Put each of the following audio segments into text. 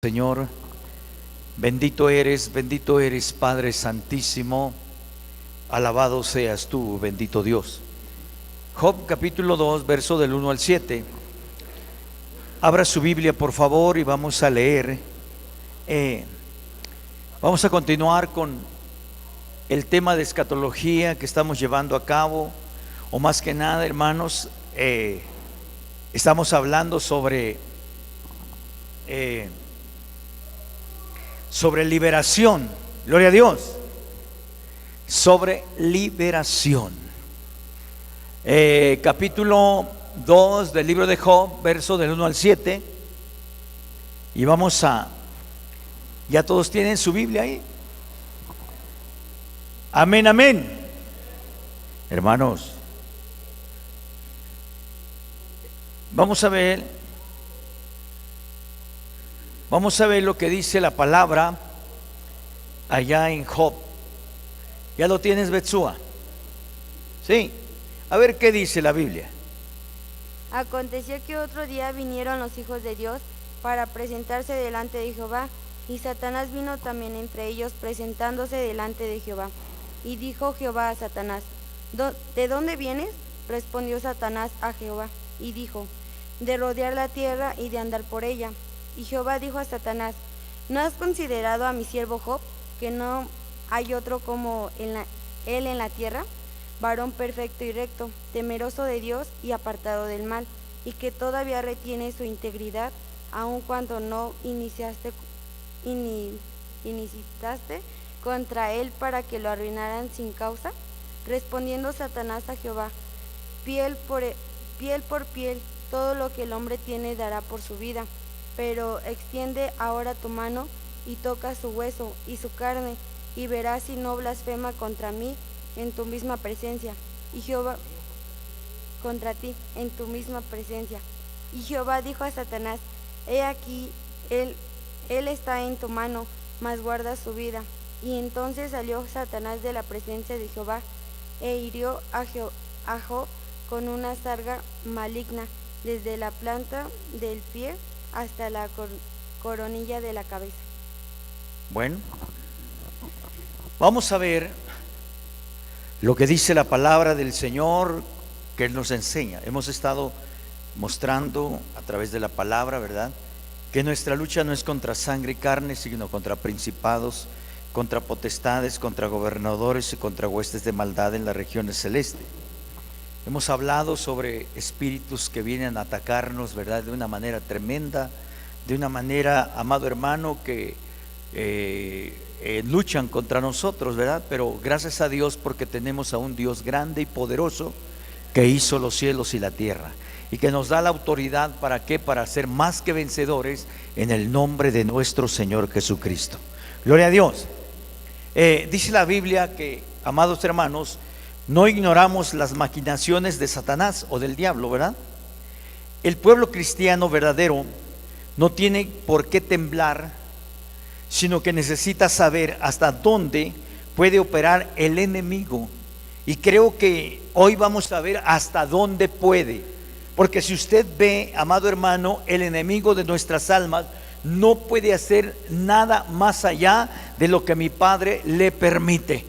Señor, bendito eres, Padre Santísimo, alabado seas tú, bendito Dios. Job capítulo 2, verso del 1 al 7. Abra su Biblia, por favor, y vamos a leer. Vamos a continuar con el tema de escatología que estamos llevando a cabo, o más que nada, hermanos, estamos hablando sobre liberación. Gloria a Dios. Sobre liberación. Capítulo 2 del libro de Job, verso del 1 al 7. Y vamos a... ¿Ya todos tienen su Biblia ahí? Amén, amén. Hermanos, vamos a ver lo que dice la palabra allá en Job. ¿Ya lo tienes, Betsúa? Sí. A ver qué dice la Biblia. Aconteció que otro día vinieron los hijos de Dios para presentarse delante de Jehová, y Satanás vino también entre ellos presentándose delante de Jehová. Y dijo Jehová a Satanás: ¿De dónde vienes? Respondió Satanás a Jehová y dijo: de rodear la tierra y de andar por ella. Y Jehová dijo a Satanás: ¿no has considerado a mi siervo Job, que no hay otro como él en la tierra, varón perfecto y recto, temeroso de Dios y apartado del mal, y que todavía retiene su integridad, aun cuando no incitaste contra él para que lo arruinaran sin causa? Respondiendo Satanás a Jehová: piel por piel, todo lo que el hombre tiene dará por su vida. Pero extiende ahora tu mano y toca su hueso y su carne, y verás si no blasfema contra mí en tu misma presencia. Y Jehová contra ti en tu misma presencia. Y Jehová dijo a Satanás: he aquí, él está en tu mano, mas guarda su vida. Y entonces salió Satanás de la presencia de Jehová, e hirió a Job con una sarga maligna, desde la planta del pie hasta la coronilla de la cabeza. Bueno, vamos a ver lo que dice la palabra del Señor, que Él nos enseña. Hemos estado mostrando a través de la palabra, ¿verdad?, que nuestra lucha no es contra sangre y carne, sino contra principados, contra potestades, contra gobernadores y contra huestes de maldad en las regiones celestes. Hemos hablado sobre espíritus que vienen a atacarnos, ¿verdad?, de una manera tremenda, de una manera, amado hermano, que luchan contra nosotros, ¿verdad? Pero gracias a Dios, porque tenemos a un Dios grande y poderoso que hizo los cielos y la tierra, y que nos da la autoridad, ¿para qué? Para ser más que vencedores en el nombre de nuestro Señor Jesucristo. Gloria a Dios. Dice la Biblia que, amados hermanos, no ignoramos las maquinaciones de Satanás o del diablo, ¿verdad? El pueblo cristiano verdadero no tiene por qué temblar, sino que necesita saber hasta dónde puede operar el enemigo. Y creo que hoy vamos a ver hasta dónde puede. Porque si usted ve, amado hermano, el enemigo de nuestras almas no puede hacer nada más allá de lo que mi Padre le permite.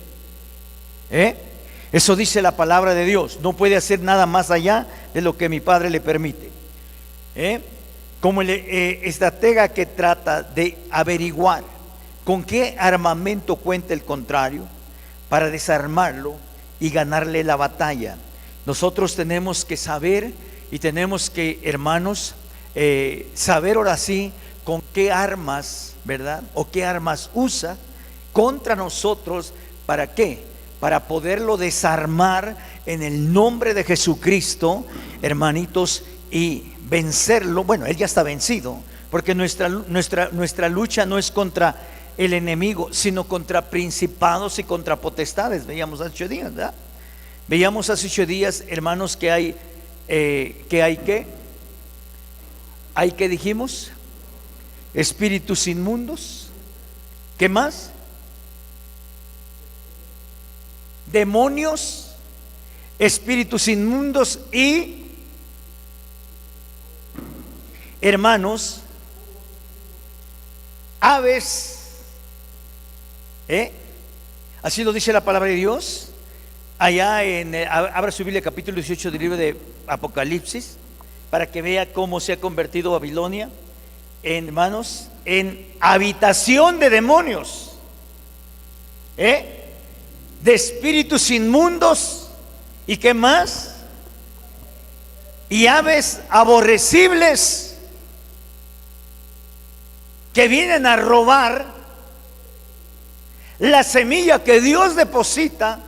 Eso dice la palabra de Dios. No puede hacer nada más allá de lo que mi Padre le permite. Como el estratega que trata de averiguar con qué armamento cuenta el contrario para desarmarlo y ganarle la batalla. Nosotros tenemos que saber, y tenemos que, hermanos, saber ahora sí con qué armas, ¿verdad?, o qué armas usa contra nosotros. ¿Para qué? Para poderlo desarmar en el nombre de Jesucristo, hermanitos, y vencerlo. Bueno, Él ya está vencido, porque nuestra lucha no es contra el enemigo, sino contra principados y contra potestades. Veíamos hace 8 días, ¿verdad? Veíamos hace 8 días, hermanos, que hay ¿qué dijimos? Espíritus inmundos. ¿Qué más? Demonios, espíritus inmundos y, hermanos, aves, así lo dice la palabra de Dios, allá abra su Biblia, capítulo 18 del libro de Apocalipsis, para que vea cómo se ha convertido Babilonia, hermanos, en habitación de demonios, de espíritus inmundos, y qué más, y aves aborrecibles que vienen a robar la semilla que Dios deposita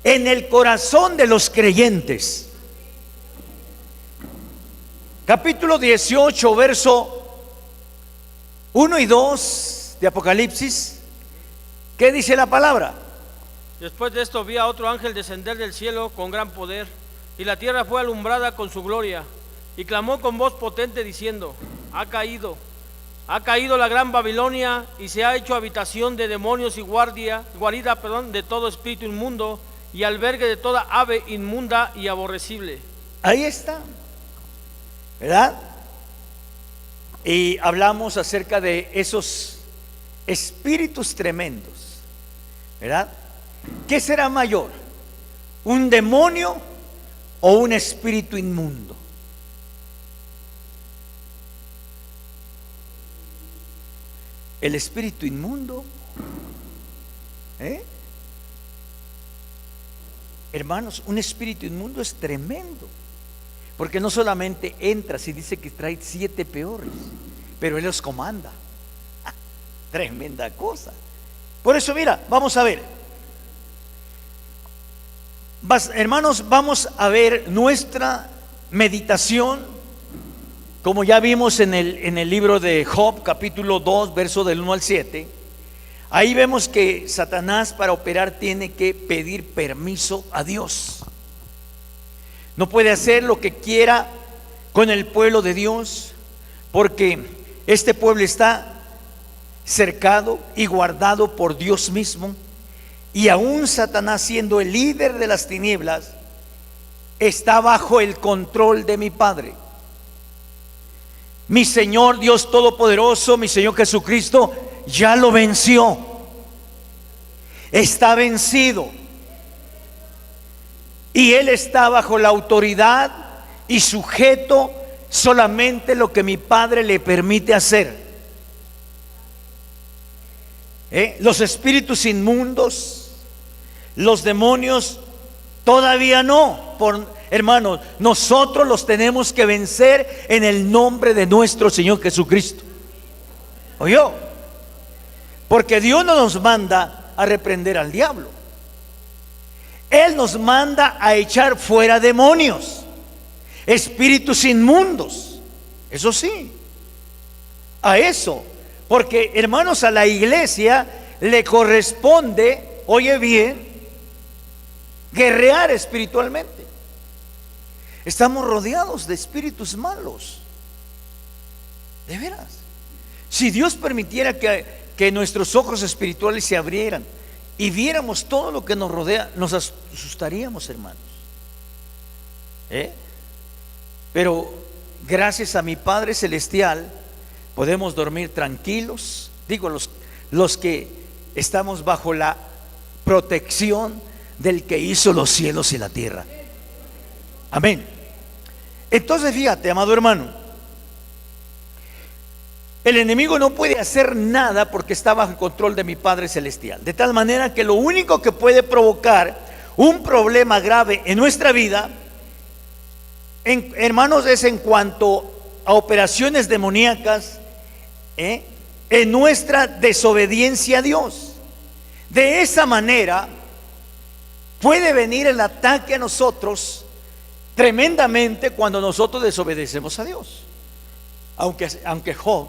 en el corazón de los creyentes. Capítulo 18, verso 1 y 2 de Apocalipsis. ¿Qué dice la palabra? Después de esto vi a otro ángel descender del cielo con gran poder, y la tierra fue alumbrada con su gloria, y clamó con voz potente diciendo: ha caído la gran Babilonia, y se ha hecho habitación de demonios y guarida de todo espíritu inmundo, y albergue de toda ave inmunda y aborrecible. Ahí está, ¿verdad? Y hablamos acerca de esos espíritus tremendos, ¿verdad? ¿Qué será mayor? ¿Un demonio o un espíritu inmundo? El espíritu inmundo, hermanos, un espíritu inmundo es tremendo, porque no solamente entra, si dice que trae 7 peores, pero él los comanda. Tremenda cosa. Por eso, mira, vamos a ver, hermanos, vamos a ver nuestra meditación, como ya vimos en el libro de Job, capítulo 2, verso del 1 al 7. Ahí vemos que Satanás, para operar, tiene que pedir permiso a Dios. No puede hacer lo que quiera con el pueblo de Dios, porque este pueblo está cercado y guardado por Dios mismo. Y aún Satanás, siendo el líder de las tinieblas, está bajo el control de mi Padre. Mi Señor Dios Todopoderoso, mi Señor Jesucristo, ya lo venció. Está vencido. Y Él está bajo la autoridad y sujeto solamente lo que mi Padre le permite hacer. Los espíritus inmundos, los demonios, todavía no. Hermanos, nosotros los tenemos que vencer en el nombre de nuestro Señor Jesucristo. ¿Oyó? Porque Dios no nos manda a reprender al diablo. Él nos manda a echar fuera demonios, espíritus inmundos. Eso sí, a eso. Porque, hermanos, a la iglesia le corresponde, oye bien, guerrear espiritualmente. Estamos rodeados de espíritus malos. De veras. Si Dios permitiera que nuestros ojos espirituales se abrieran y viéramos todo lo que nos rodea, nos asustaríamos, hermanos. Pero gracias a mi Padre Celestial podemos dormir tranquilos. Digo, los que estamos bajo la protección del que hizo los cielos y la tierra. Amén. Entonces, fíjate, amado hermano, el enemigo no puede hacer nada porque está bajo el control de mi Padre Celestial. De tal manera que lo único que puede provocar un problema grave en nuestra vida, hermanos, es en cuanto a operaciones demoníacas, en nuestra desobediencia a Dios. De esa manera puede venir el ataque a nosotros tremendamente cuando nosotros desobedecemos a Dios. Aunque Job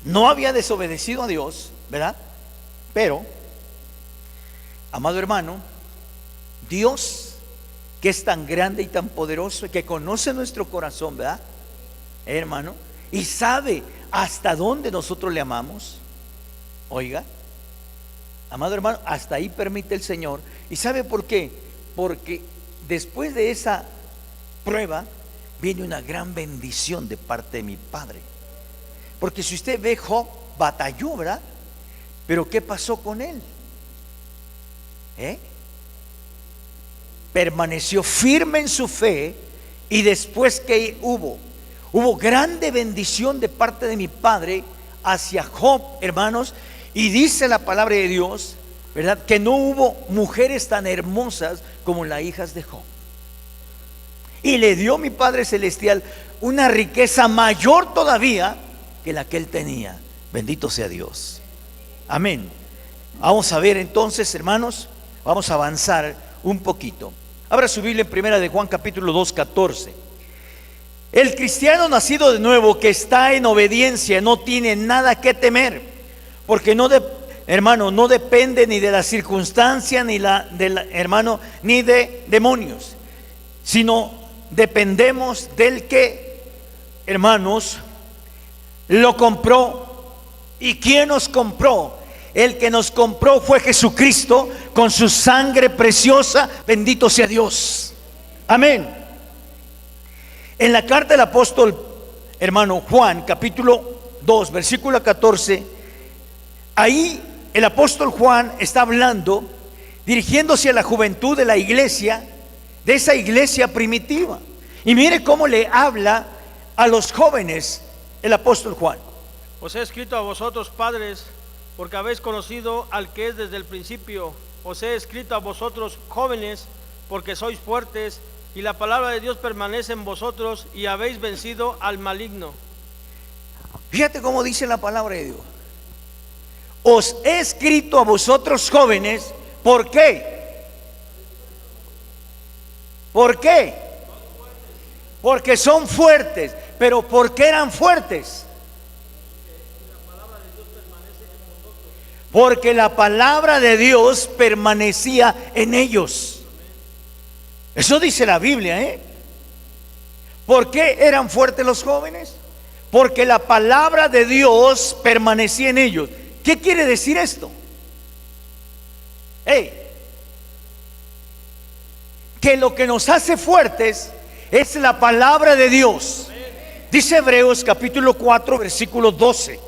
no había desobedecido a Dios, ¿verdad? Pero, amado hermano, Dios, que es tan grande y tan poderoso y que conoce nuestro corazón, ¿verdad, hermano? Y sabe hasta dónde nosotros le amamos. Oiga, amado hermano, hasta ahí permite el Señor. ¿Y sabe por qué? Porque después de esa prueba viene una gran bendición de parte de mi Padre. Porque si usted ve, Job batalló, ¿verdad? Pero ¿qué pasó con él? Permaneció firme en su fe, y después que hubo grande bendición de parte de mi Padre hacia Job, hermanos, y dice la palabra de Dios, ¿verdad?, que no hubo mujeres tan hermosas como las hijas de Job. Y le dio mi Padre Celestial una riqueza mayor todavía que la que él tenía. Bendito sea Dios. Amén. Vamos a ver entonces, hermanos, vamos a avanzar un poquito. Abra su Biblia en primera de Juan capítulo 2, 14. El cristiano nacido de nuevo que está en obediencia no tiene nada que temer, porque hermano, no depende ni de la circunstancia ni ni de demonios, sino dependemos del que, hermanos, lo compró. ¿Y quién nos compró? El que nos compró fue Jesucristo con su sangre preciosa. Bendito sea Dios. Amén. En la carta del apóstol, hermano Juan, capítulo 2, versículo 14, ahí el apóstol Juan está hablando, dirigiéndose a la juventud de la iglesia, de esa iglesia primitiva. Y mire cómo le habla a los jóvenes el apóstol Juan. Os he escrito a vosotros, padres, porque habéis conocido al que es desde el principio. Os he escrito a vosotros, jóvenes, porque sois fuertes, y la palabra de Dios permanece en vosotros, y habéis vencido al maligno. Fíjate cómo dice la palabra de Dios. Os he escrito a vosotros, jóvenes. ¿Por qué? ¿Por qué? Porque son fuertes. Pero ¿por qué eran fuertes? Porque la palabra de Dios permanecía en ellos. Eso dice la Biblia, ¿Por qué eran fuertes los jóvenes? Porque la palabra de Dios permanecía en ellos. ¿Qué quiere decir esto? Que lo que nos hace fuertes es la palabra de Dios. Dice Hebreos capítulo 4, versículo 12,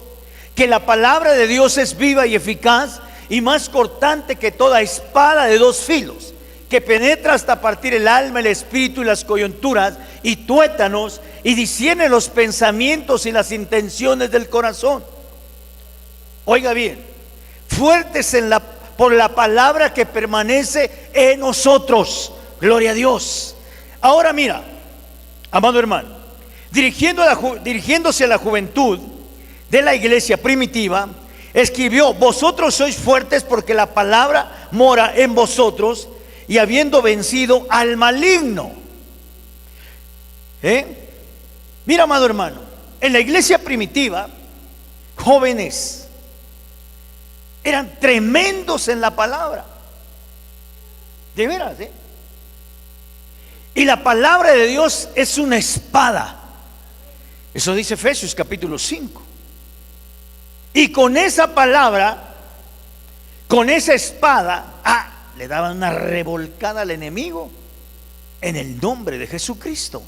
que la palabra de Dios es viva y eficaz y más cortante que toda espada de dos filos, que penetra hasta partir el alma, el espíritu y las coyunturas y tuétanos, y discierne los pensamientos y las intenciones del corazón. Oiga bien, fuertes por la palabra que permanece en nosotros. Gloria a Dios. Ahora mira, amado hermano, dirigiéndose a la juventud de la iglesia primitiva, escribió: vosotros sois fuertes porque la palabra mora en vosotros, y habiendo vencido al maligno. Mira, amado hermano, en la iglesia primitiva, jóvenes eran tremendos en la palabra. De veras, Y la palabra de Dios es una espada. Eso dice Efesios capítulo 5. Y con esa palabra, con esa espada, le daban una revolcada al enemigo en el nombre de Jesucristo.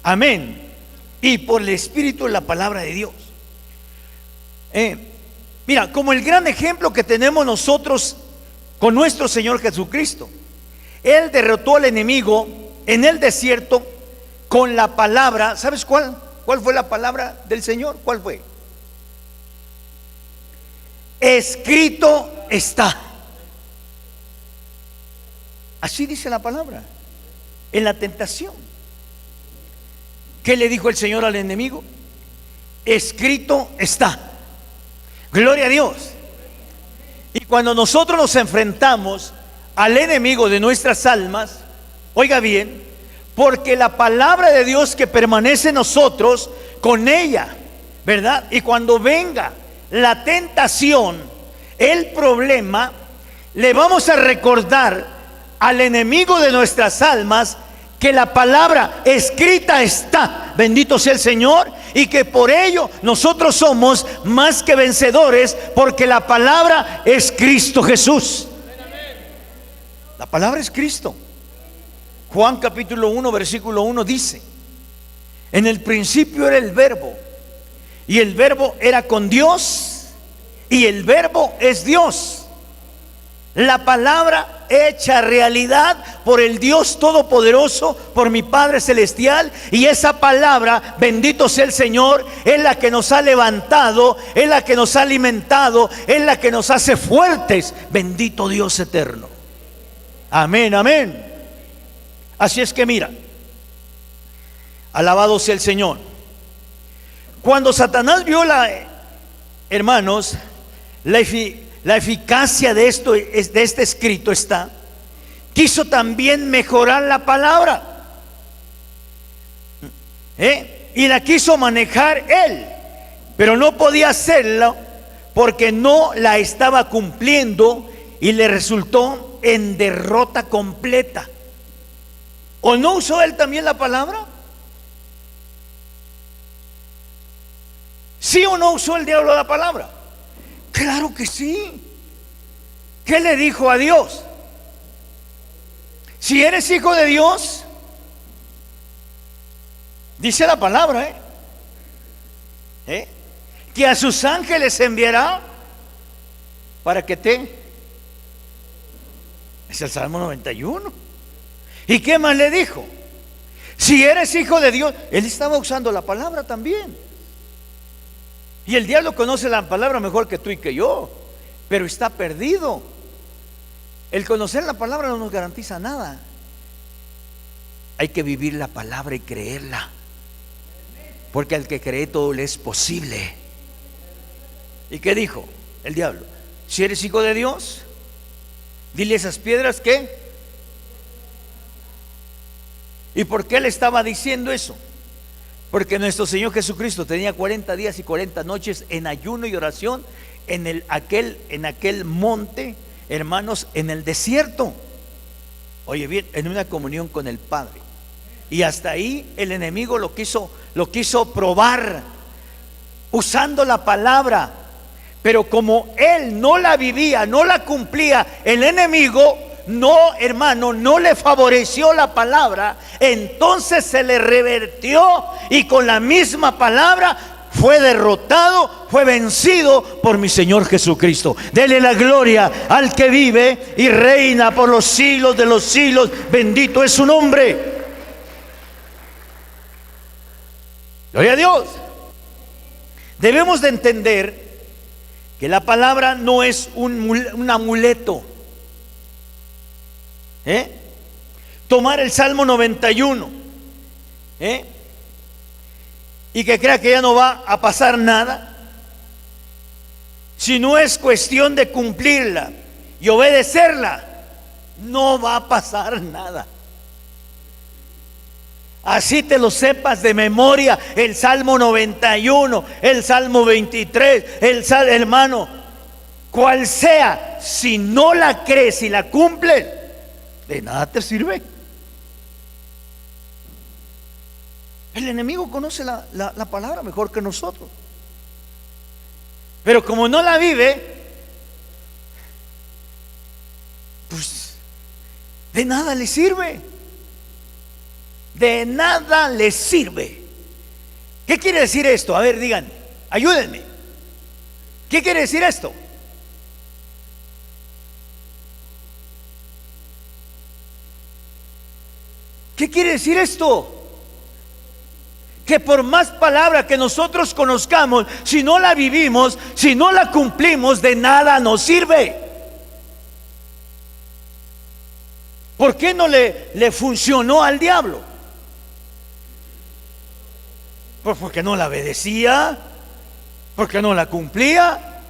Amén. Y por el Espíritu de la palabra de Dios. Mira, como el gran ejemplo que tenemos nosotros con nuestro Señor Jesucristo. Él derrotó al enemigo en el desierto con la palabra. ¿Sabes cuál? ¿Cuál fue la palabra del Señor? ¿Cuál fue? Escrito está. Así dice la palabra. En la tentación, ¿qué le dijo el Señor al enemigo? Escrito está. Gloria a Dios. Y cuando nosotros nos enfrentamos al enemigo de nuestras almas, oiga bien, porque la palabra de Dios que permanece en nosotros, con ella, ¿verdad? Y cuando venga la tentación, el problema, le vamos a recordar al enemigo de nuestras almas que la palabra escrita está, bendito sea el Señor, y que por ello nosotros somos más que vencedores, porque la palabra es Cristo Jesús. La palabra es Cristo. Juan capítulo 1 versículo 1 dice: en el principio era el verbo, y el verbo era con Dios, y el verbo es Dios. La palabra hecha realidad por el Dios Todopoderoso, por mi Padre Celestial. Y esa palabra, bendito sea el Señor, es la que nos ha levantado, es la que nos ha alimentado, es la que nos hace fuertes. Bendito Dios eterno. Amén, amén. Así es que mira, alabado sea el Señor. Cuando Satanás vio hermanos, la eficacia de este escrito está, quiso también mejorar la palabra, y la quiso manejar él, pero no podía hacerlo porque no la estaba cumpliendo, y le resultó en derrota completa. ¿O no usó él también la palabra? ¿Sí o no usó el diablo la palabra? Claro que sí. ¿Qué le dijo a Dios? Si eres hijo de Dios, dice la palabra, que a sus ángeles enviará para que es el Salmo 91. ¿Y qué más le dijo? Si eres hijo de Dios, él estaba usando la palabra también. Y el diablo conoce la palabra mejor que tú y que yo, pero está perdido. El conocer la palabra no nos garantiza nada. Hay que vivir la palabra y creerla, porque al que cree todo le es posible. ¿Y qué dijo el diablo? Si eres hijo de Dios, dile a esas piedras que. ¿Y por qué le estaba diciendo eso? Porque nuestro Señor Jesucristo tenía 40 días y 40 noches en ayuno y oración en aquel monte, hermanos, en el desierto. Oye bien, en una comunión con el Padre. Y hasta ahí el enemigo lo quiso probar usando la palabra. Pero como él no la vivía, no la cumplía, el enemigo no, hermano, no le favoreció la palabra. Entonces se le revertió y con la misma palabra fue derrotado, fue vencido por mi Señor Jesucristo. Dele la gloria al que vive y reina por los siglos de los siglos. Bendito es su nombre. Gloria a Dios. Debemos de entender que la palabra no es un amuleto. Tomar el Salmo 91 y que crea que ya no va a pasar nada, si no es cuestión de cumplirla y obedecerla, no va a pasar nada. Así te lo sepas de memoria, el Salmo 91, el Salmo 23, hermano, cual sea, si no la crees y la cumples, de nada te sirve. El enemigo conoce la palabra mejor que nosotros, pero como no la vive, pues de nada le sirve. De nada le sirve. ¿Qué quiere decir esto? A ver, digan, ayúdenme. ¿Qué quiere decir esto? ¿Qué quiere decir esto? Que por más palabra que nosotros conozcamos, si no la vivimos, si no la cumplimos, de nada nos sirve. ¿Por qué no le funcionó al diablo? Pues porque no la obedecía, porque no la cumplía.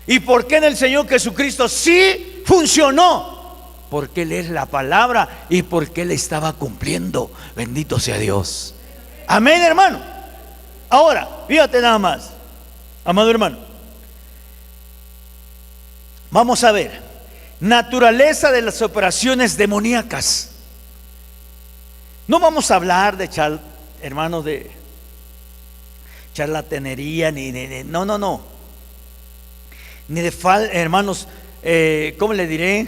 ¿Y por qué en el Señor Jesucristo sí funcionó? Porque Él es la palabra y porque Él estaba cumpliendo. Bendito sea Dios. Amén, hermano. Ahora, fíjate nada más, amado hermano. Vamos a ver naturaleza de las operaciones demoníacas. No vamos a hablar de hermanos, de charlatanería, ni no, ni de hermanos, ¿cómo le diré?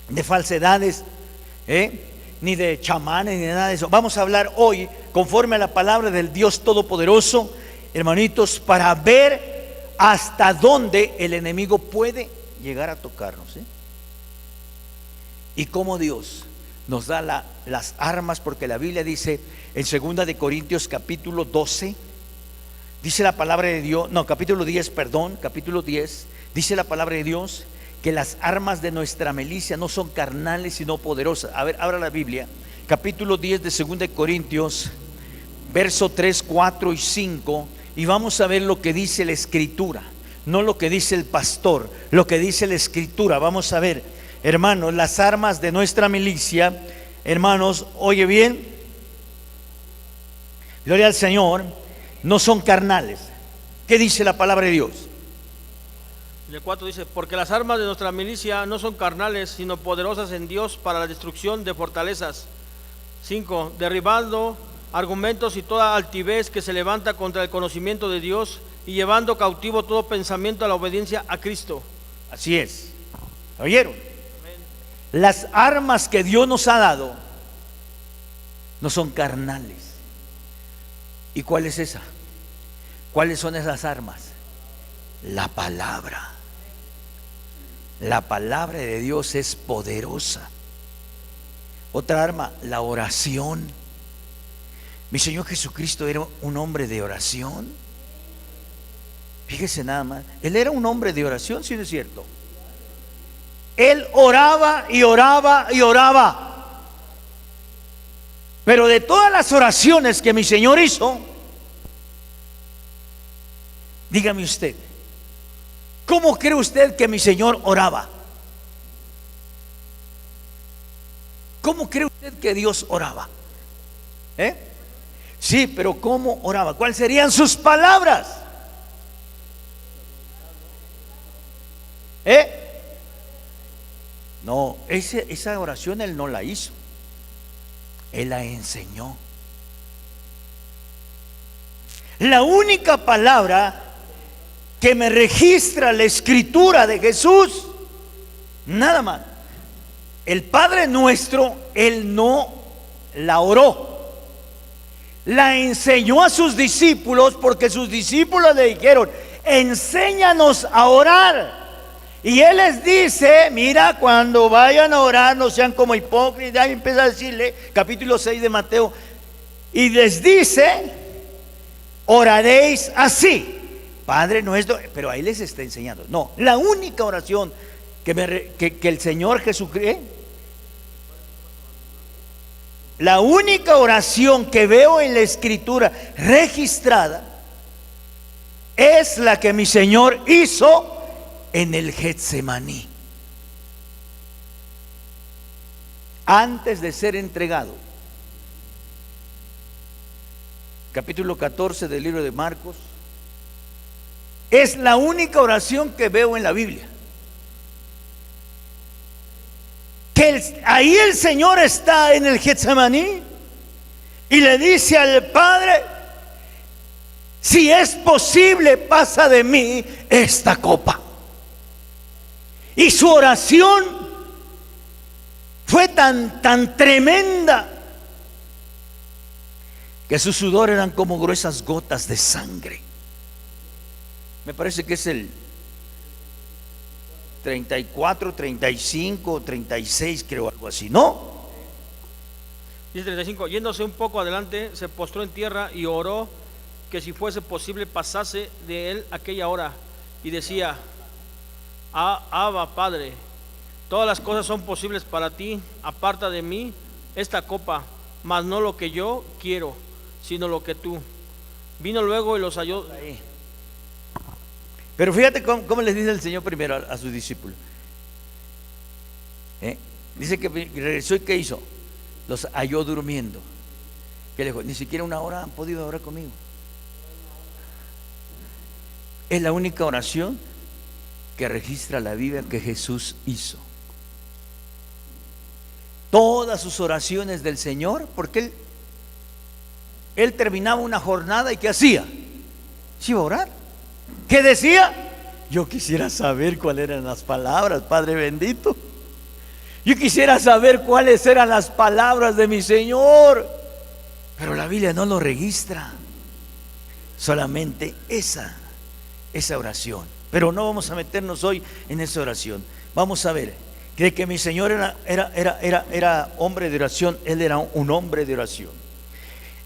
De falsedades, ni de chamanes, ni de nada de eso. Vamos a hablar hoy conforme a la palabra del Dios Todopoderoso, hermanitos, para ver hasta dónde el enemigo puede llegar a tocarnos, ¿eh? Y cómo Dios nos da las armas, porque la Biblia dice en 2 de Corintios capítulo 12, dice la palabra de Dios, no, capítulo 10, perdón, capítulo 10, dice la palabra de Dios que las armas de nuestra milicia no son carnales sino poderosas. A ver, abra la Biblia, capítulo 10 de 2 de Corintios, verso 3, 4 y 5, y vamos a ver lo que dice la Escritura, no lo que dice el pastor, lo que dice la Escritura. Vamos a ver, hermanos, las armas de nuestra milicia, hermanos, oye bien, gloria al Señor, no son carnales. ¿Qué dice la palabra de Dios? El 4 dice: porque las armas de nuestra milicia no son carnales, sino poderosas en Dios para la destrucción de fortalezas. 5. Derribando argumentos y toda altivez que se levanta contra el conocimiento de Dios, y llevando cautivo todo pensamiento a la obediencia a Cristo. Así es. ¿Oyeron? Las armas que Dios nos ha dado no son carnales. ¿Y cuál es esa? ¿Cuáles son esas armas? La palabra. La palabra de Dios es poderosa. Otra arma, la oración. Mi Señor Jesucristo era un hombre de oración. Fíjese nada más, Él era un hombre de oración, ¿sí no es cierto? Él oraba y oraba y oraba. Pero de todas las oraciones que mi Señor hizo, dígame usted, ¿cómo cree usted que mi Señor oraba? ¿Cómo cree usted que Dios oraba? Sí, pero ¿cómo oraba? ¿Cuáles serían sus palabras? No, esa oración Él no la hizo, Él la enseñó. La única palabra que me registra la Escritura de Jesús, nada más, el Padre Nuestro, Él no la oró, la enseñó a sus discípulos, porque sus discípulos le dijeron: enséñanos a orar. Y Él les dice: mira, cuando vayan a orar, no sean como hipócritas. Y empieza a decirle, capítulo 6 de Mateo, y les dice: oraréis así, Padre nuestro. Pero ahí les está enseñando. No, la única oración que el Señor Jesucristo, la única oración que veo en la Escritura registrada es la que mi Señor hizo en el Getsemaní, antes de ser entregado. Capítulo 14 del libro de Marcos. Es la única oración que veo en la Biblia. Ahí el Señor está en el Getsemaní y le dice al Padre: si es posible, pasa de mí esta copa. Y su oración fue tan tremenda que su sudor eran como gruesas gotas de sangre. Me parece que es el 34, 35, 36, creo, algo así, ¿no? Dice 35: yéndose un poco adelante, se postró en tierra y oró que si fuese posible pasase de él aquella hora, y decía: Abba, Padre, todas las cosas son posibles para ti, aparta de mí esta copa, mas no lo que yo quiero, sino lo que tú. Vino luego y los halló. Pero fíjate cómo les dice el Señor primero a sus discípulos. Dice que regresó y ¿qué hizo? Los halló durmiendo. Que le dijo: ni siquiera una hora han podido orar conmigo. Es la única oración que registra la Biblia que Jesús hizo. Todas sus oraciones del Señor, porque Él terminaba una jornada y ¿qué hacía? Se iba a orar. ¿Qué decía? Yo quisiera saber cuáles eran las palabras, Padre bendito. Yo quisiera saber cuáles eran las palabras de mi Señor. Pero la Biblia no lo registra, solamente esa oración. Pero no vamos a meternos hoy en esa oración. Vamos a ver, de que mi Señor era hombre de oración. Él era un hombre de oración.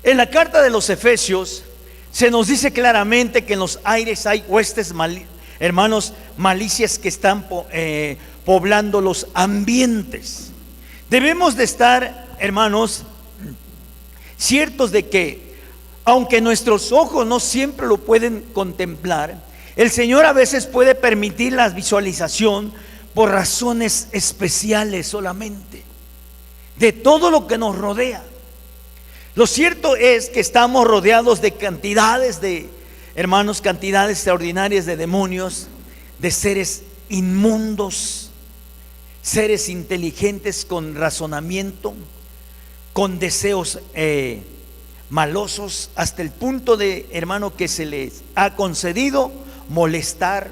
En la carta de los Efesios se nos dice claramente que en los aires hay huestes, hermanos, malicias que están poblando los ambientes. Debemos de estar, hermanos, ciertos de que, aunque nuestros ojos no siempre lo pueden contemplar, el Señor a veces puede permitir la visualización por razones especiales solamente de todo lo que nos rodea. Lo cierto es que estamos rodeados de cantidades de, hermanos, cantidades extraordinarias de demonios, de seres inmundos, seres inteligentes con razonamiento, con deseos malosos, hasta el punto de, hermano, que se les ha concedido molestar,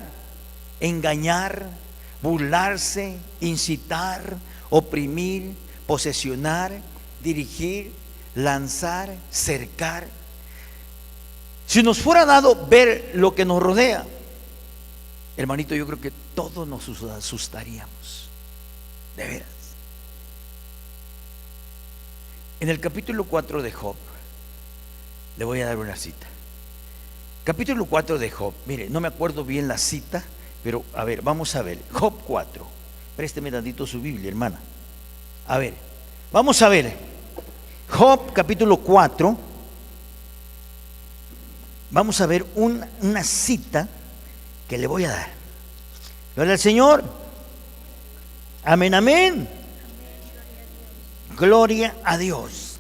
engañar, burlarse, incitar, oprimir, posesionar, dirigir, lanzar, cercar. Si nos fuera dado ver lo que nos rodea, hermanito, yo creo que todos nos asustaríamos, de veras. En el capítulo 4 de Job, le voy a dar una cita. Capítulo 4 de Job, mire, no me acuerdo bien la cita, pero a ver, vamos a ver. Job 4, présteme tantito su Biblia, hermana. A ver, vamos a ver. Job capítulo 4. Vamos a ver una cita que le voy a dar. Gloria al Señor. Amén, amén. Gloria a Dios.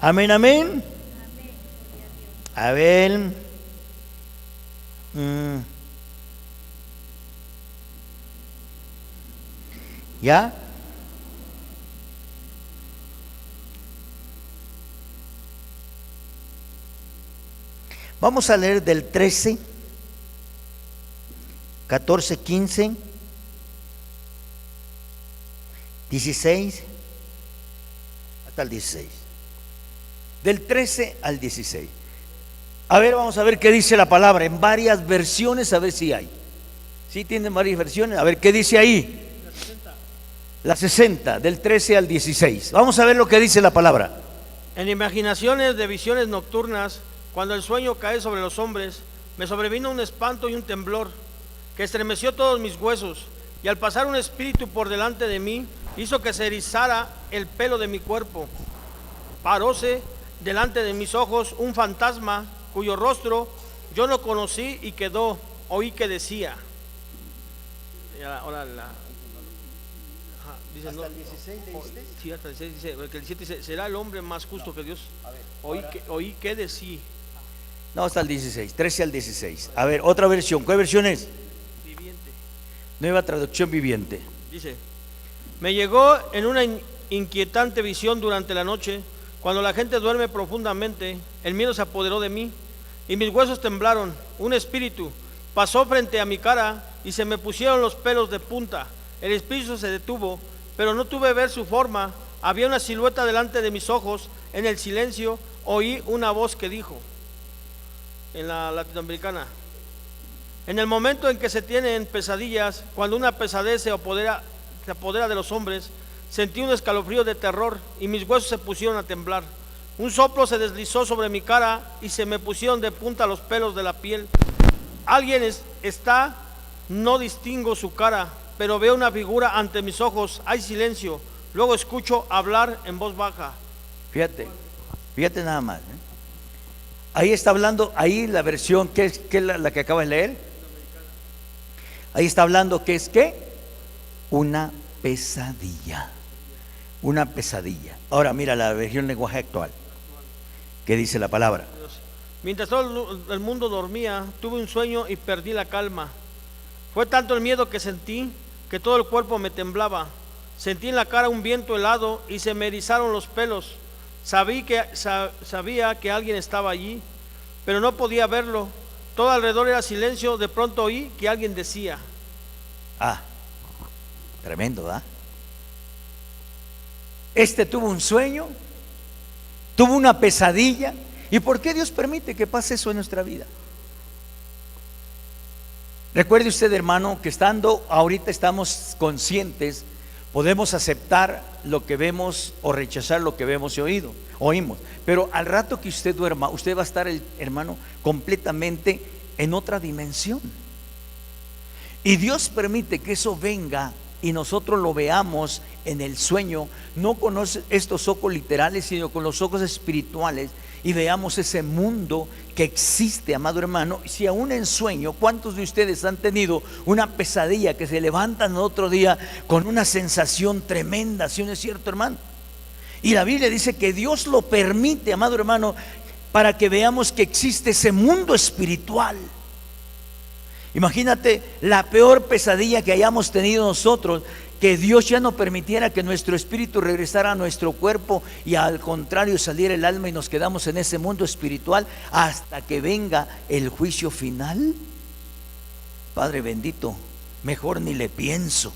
Amén, amén. A ver. ¿Ya? Vamos a leer del 13, 14, 15, 16, hasta el 16. Del 13 al 16. A ver, vamos a ver qué dice la palabra en varias versiones, a ver si hay. ¿Sí tienen varias versiones? A ver qué dice ahí. La 60, del 13 al 16. Vamos a ver lo que dice la palabra. En imaginaciones de visiones nocturnas, cuando el sueño cae sobre los hombres, me sobrevino un espanto y un temblor que estremeció todos mis huesos, y al pasar un espíritu por delante de mí, hizo que se erizara el pelo de mi cuerpo. Paróse delante de mis ojos un fantasma cuyo rostro yo no conocí, y quedó, oí que decía. Ahora dice, ¿hasta el 16 leíste? Sí, hasta el 16 dice, porque el 17 dice, será el hombre más justo que Dios. A ver, oí que decía. No, hasta el 16, 13 al 16. A ver, otra versión. ¿Cuál versión es? Viviente. Nueva traducción viviente. Dice, me llegó en una inquietante visión durante la noche, cuando la gente duerme profundamente, el miedo se apoderó de mí y mis huesos temblaron. Un espíritu pasó frente a mi cara y se me pusieron los pelos de punta. El espíritu se detuvo, pero no tuve ver su forma. Había una silueta delante de mis ojos. En el silencio oí una voz que dijo, en la latinoamericana: en el momento en que se tienen pesadillas, cuando una pesadez se apodera de los hombres, sentí un escalofrío de terror y mis huesos se pusieron a temblar. Un soplo se deslizó sobre mi cara y se me pusieron de punta los pelos de la piel. Alguien está, no distingo su cara, pero veo una figura ante mis ojos. Hay silencio, luego escucho hablar en voz baja. Fíjate nada más, ¿eh? Ahí está hablando, ahí la versión, ¿qué es la que acabas de leer? Ahí está hablando que es ¿qué? Una pesadilla. Una pesadilla. Ahora mira la versión lenguaje actual. ¿Qué dice la palabra? Mientras todo el mundo dormía, tuve un sueño y perdí la calma. Fue tanto el miedo que sentí que todo el cuerpo me temblaba. Sentí en la cara un viento helado y se me erizaron los pelos. Sabía que alguien estaba allí, pero no podía verlo. Todo alrededor era silencio. De pronto oí que alguien decía. Tremendo, ¿verdad? Este tuvo un sueño, tuvo una pesadilla. ¿Y por qué Dios permite que pase eso en nuestra vida? Recuerde usted, hermano, que ahorita estamos conscientes, podemos aceptar lo que vemos o rechazar lo que vemos y oímos. Pero al rato que usted duerma, usted va a estar, hermano, completamente en otra dimensión. Y Dios permite que eso venga y nosotros lo veamos en el sueño, no con estos ojos literales, sino con los ojos espirituales, y veamos ese mundo que existe, amado hermano. Si aún en sueño, ¿cuántos de ustedes han tenido una pesadilla que se levantan otro día con una sensación tremenda? ¿Sí no es cierto, hermano? Y la Biblia dice que Dios lo permite, amado hermano, para que veamos que existe ese mundo espiritual. Imagínate la peor pesadilla que hayamos tenido nosotros, que Dios ya no permitiera que nuestro espíritu regresara a nuestro cuerpo y al contrario saliera el alma y nos quedamos en ese mundo espiritual hasta que venga el juicio final. Padre bendito, mejor ni le pienso.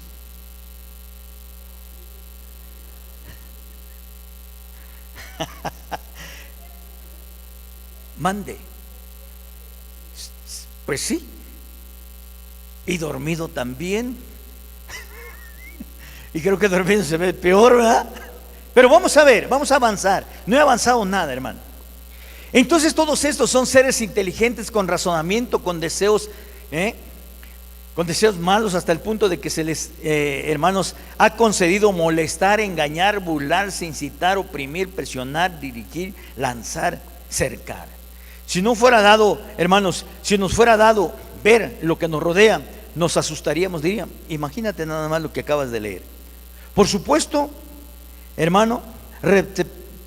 Mande. Pues sí. Y dormido también. Y creo que dormido se ve peor, ¿verdad? Pero vamos a ver, vamos a avanzar. No he avanzado nada, hermano. Entonces todos estos son seres inteligentes con razonamiento, con deseos malos, hasta el punto de que se les, hermanos, ha concedido molestar, engañar, burlarse, incitar, oprimir, presionar, dirigir, lanzar, cercar. Si no fuera dado, hermanos, si nos fuera dado ver lo que nos rodea, nos asustaríamos, diríamos. Imagínate nada más lo que acabas de leer. Por supuesto, hermano,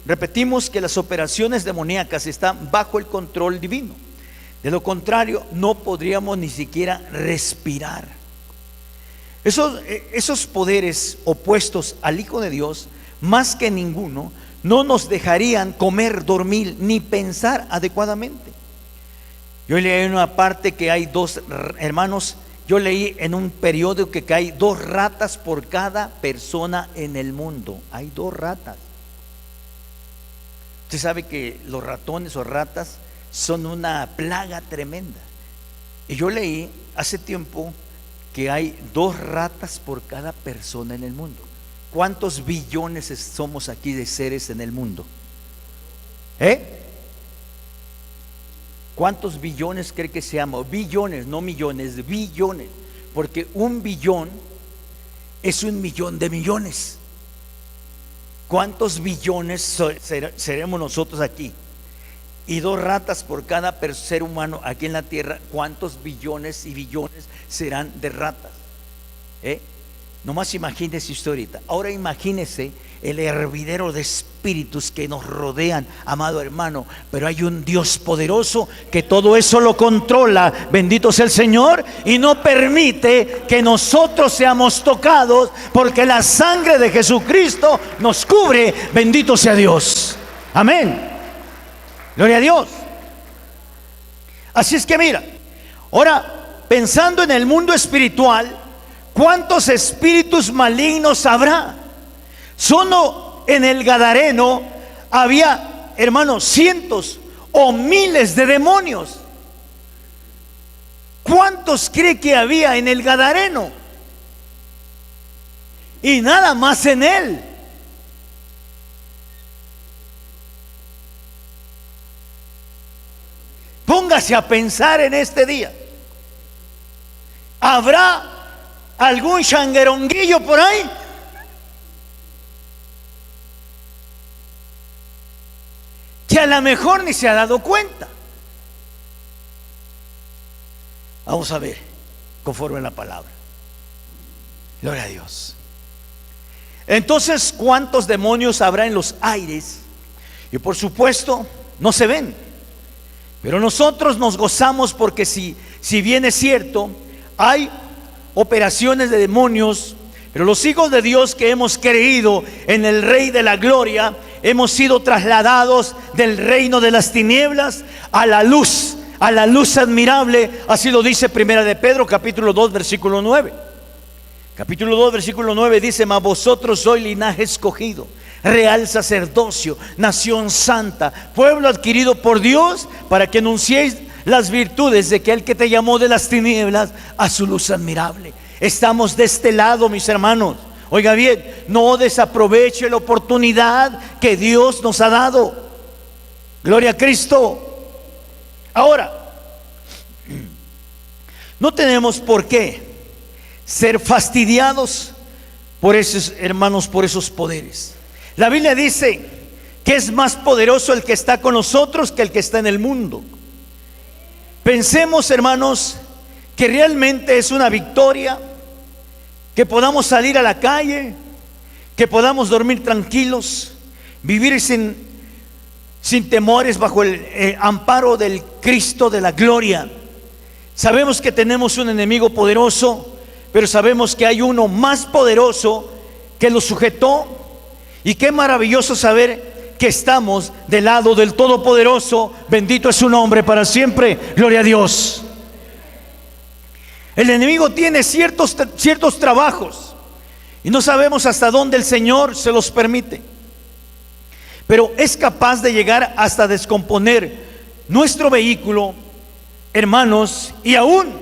repetimos que las operaciones demoníacas están bajo el control divino. De lo contrario, no podríamos ni siquiera respirar. Esos poderes opuestos al Hijo de Dios, más que ninguno, no nos dejarían comer, dormir, ni pensar adecuadamente. Yo leí en una parte que hay dos, hermanos, yo leí en un periódico que hay 2 ratas por cada persona en el mundo. Hay 2 ratas. Usted sabe que los ratones o ratas son una plaga tremenda. Y yo leí hace tiempo que hay 2 ratas por cada persona en el mundo. ¿Cuántos billones somos aquí de seres en el mundo? ¿Cuántos billones cree que seamos? Billones, no millones, billones. Porque 1 billón es 1 millón de millones. ¿Cuántos billones seremos nosotros aquí? Y 2 ratas por cada ser humano aquí en la tierra. ¿Cuántos billones y billones serán de ratas? Nomás imagínese usted ahorita. Ahora imagínese el hervidero de espíritus que nos rodean, amado hermano. Pero hay un Dios poderoso que todo eso lo controla. Bendito sea el Señor. Y no permite que nosotros seamos tocados, porque la sangre de Jesucristo nos cubre. Bendito sea Dios. Amén. Gloria a Dios. Así es que mira, ahora pensando en el mundo espiritual, ¿cuántos espíritus malignos habrá? Solo en el Gadareno había, hermanos, cientos o miles de demonios. ¿Cuántos cree que había en el Gadareno? Y nada más en él. Póngase a pensar en este día. ¿Habrá algún changueronguillo por ahí? Que a lo mejor ni se ha dado cuenta. Vamos a ver, conforme a la palabra. Gloria a Dios. Entonces, ¿cuántos demonios habrá en los aires? Y por supuesto, no se ven. Pero nosotros nos gozamos porque si bien es cierto, hay operaciones de demonios, pero los hijos de Dios que hemos creído en el Rey de la Gloria, hemos sido trasladados del reino de las tinieblas a la luz admirable. Así lo dice Primera de Pedro, capítulo 2, versículo 9. Capítulo 2, versículo 9 dice: mas vosotros sois linaje escogido, real sacerdocio, nación santa, pueblo adquirido por Dios, para que anunciéis las virtudes de aquel que te llamó de las tinieblas a su luz admirable. Estamos de este lado, mis hermanos. Oiga bien, no desaproveche la oportunidad que Dios nos ha dado. Gloria a Cristo. Ahora, no tenemos por qué ser fastidiados por esos hermanos, por esos poderes. La Biblia dice que es más poderoso el que está con nosotros que el que está en el mundo. Pensemos, hermanos, que realmente es una victoria que podamos salir a la calle, que podamos dormir tranquilos, vivir sin temores bajo el amparo del Cristo de la gloria. Sabemos que tenemos un enemigo poderoso, pero sabemos que hay uno más poderoso que lo sujetó. Y qué maravilloso saber que estamos del lado del Todopoderoso. Bendito es su nombre para siempre. Gloria a Dios. El enemigo tiene ciertos trabajos y no sabemos hasta dónde el Señor se los permite, pero es capaz de llegar hasta descomponer nuestro vehículo, hermanos, y aún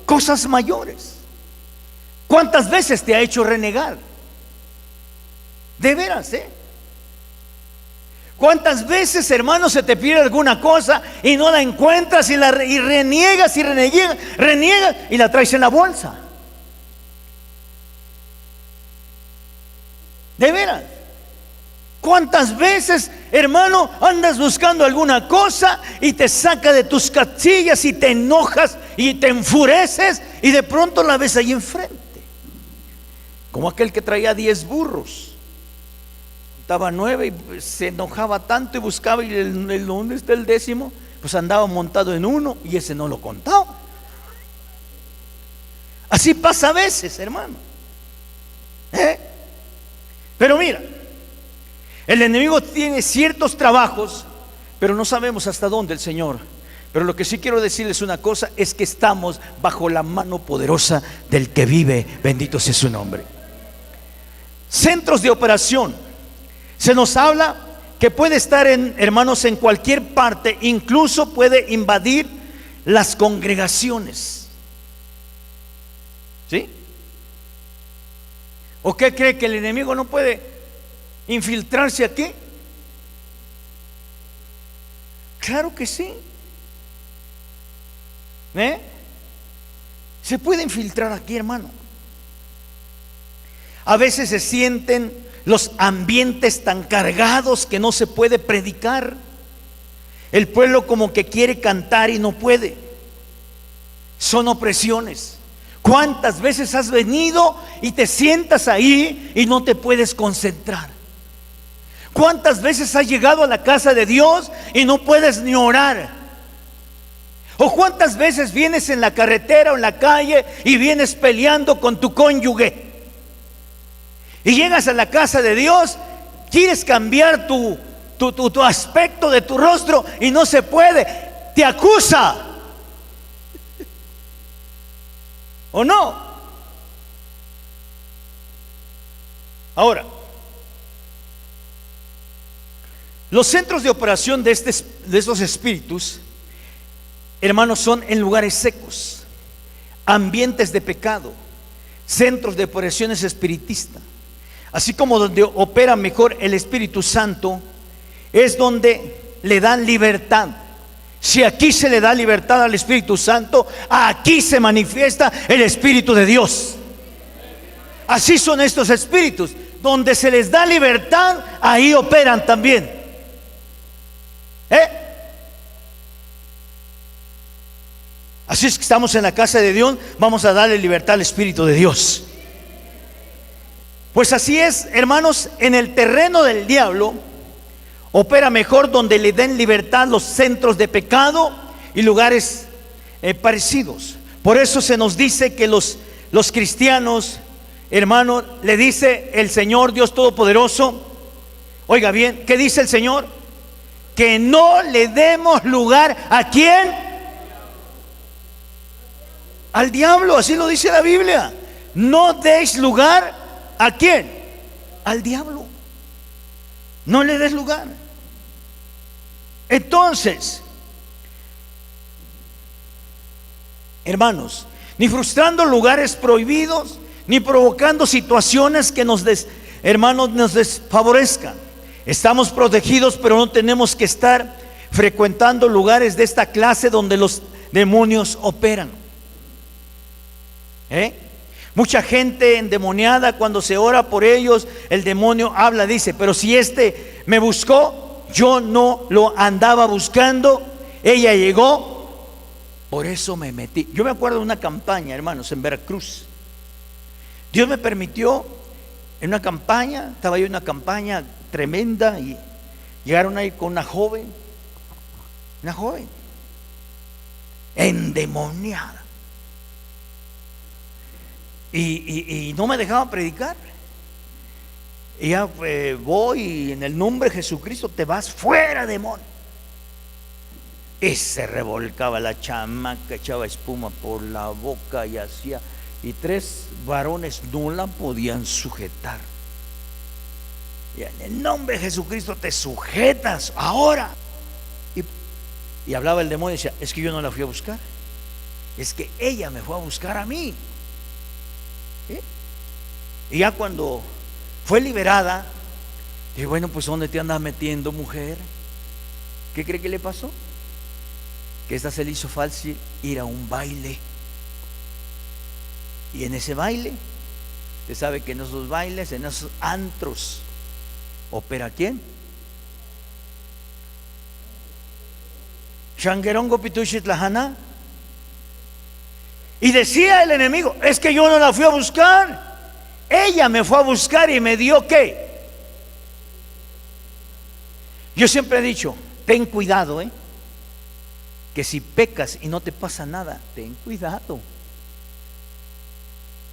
cosas mayores. ¿Cuántas veces te ha hecho renegar? De veras, ¿cuántas veces, hermanos, se te pierde alguna cosa y no la encuentras y reniegas y reniegas y la traes en la bolsa? De veras. ¿Cuántas veces, hermano, andas buscando alguna cosa y te saca de tus casillas y te enojas y te enfureces y de pronto la ves ahí enfrente? Como aquel que traía 10 burros. Estaba 9 y se enojaba tanto y buscaba, y ¿dónde está el 10º? Pues andaba montado en uno y ese no lo contaba. Así pasa a veces, hermano. Pero mira, el enemigo tiene ciertos trabajos, pero no sabemos hasta dónde el Señor. Pero lo que sí quiero decirles una cosa, es que estamos bajo la mano poderosa del que vive. Bendito sea su nombre. Centros de operación. Se nos habla que puede estar, hermanos, en cualquier parte, incluso puede invadir las congregaciones. ¿Sí? ¿O qué cree, que el enemigo no puede infiltrarse aquí? Claro que sí. Se puede infiltrar aquí, hermano. A veces se sienten los ambientes tan cargados que no se puede predicar. El pueblo como que quiere cantar y no puede. Son opresiones. ¿Cuántas veces has venido y te sientas ahí y no te puedes concentrar? ¿Cuántas veces has llegado a la casa de Dios y no puedes ni orar? ¿O cuántas veces vienes en la carretera o en la calle y vienes peleando con tu cónyuge? Y llegas a la casa de Dios, quieres cambiar tu aspecto de tu rostro y no se puede, te acusa. ¿O no? Ahora, los centros de operación de estos espíritus, hermanos, son en lugares secos, ambientes de pecado, centros de operaciones espiritistas. Así como donde opera mejor el Espíritu Santo, es donde le dan libertad. Si aquí se le da libertad al Espíritu Santo, aquí se manifiesta el Espíritu de Dios. Así son estos espíritus. Donde se les da libertad, ahí operan también. Así es que estamos en la casa de Dios, vamos a darle libertad al Espíritu de Dios. Pues así es, hermanos, en el terreno del diablo opera mejor donde le den libertad los centros de pecado y lugares parecidos. Por eso se nos dice que los cristianos, hermanos, le dice el Señor Dios Todopoderoso, oiga bien, ¿qué dice el Señor? Que no le demos lugar ¿a quién? Al diablo, así lo dice la Biblia. No deis lugar ¿a quién? Al diablo. No le des lugar. Entonces, hermanos, ni frustrando lugares prohibidos, ni provocando situaciones que hermanos, nos desfavorezcan. Estamos protegidos, pero no tenemos que estar frecuentando lugares de esta clase donde los demonios operan. Mucha gente endemoniada, cuando se ora por ellos, el demonio habla, dice: pero si este me buscó, yo no lo andaba buscando, ella llegó, por eso me metí. Yo me acuerdo de una campaña, hermanos, en Veracruz. Dios me permitió en una campaña, estaba yo en una campaña tremenda, y llegaron ahí con una joven endemoniada, y no me dejaba predicar. Y ya voy, y en el nombre de Jesucristo te vas fuera, demonio. Y se revolcaba la chamaca, echaba espuma por la boca y hacía, y 3 varones no la podían sujetar. Y en el nombre de Jesucristo te sujetas ahora. Y hablaba el demonio y decía: es que yo no la fui a buscar, es que ella me fue a buscar a mí. Y ya cuando fue liberada, dije: bueno, pues ¿dónde te andas metiendo, mujer? ¿Qué cree que le pasó? Que esta se le hizo fácil ir a un baile. Y en ese baile, usted sabe que en esos bailes, en esos antros, ¿opera quién? Shangerongo Pitushit Lahana. Y decía el enemigo: es que yo no la fui a buscar, ella me fue a buscar y me dio ¿qué? Yo siempre he dicho: ten cuidado, que si pecas y no te pasa nada, ten cuidado,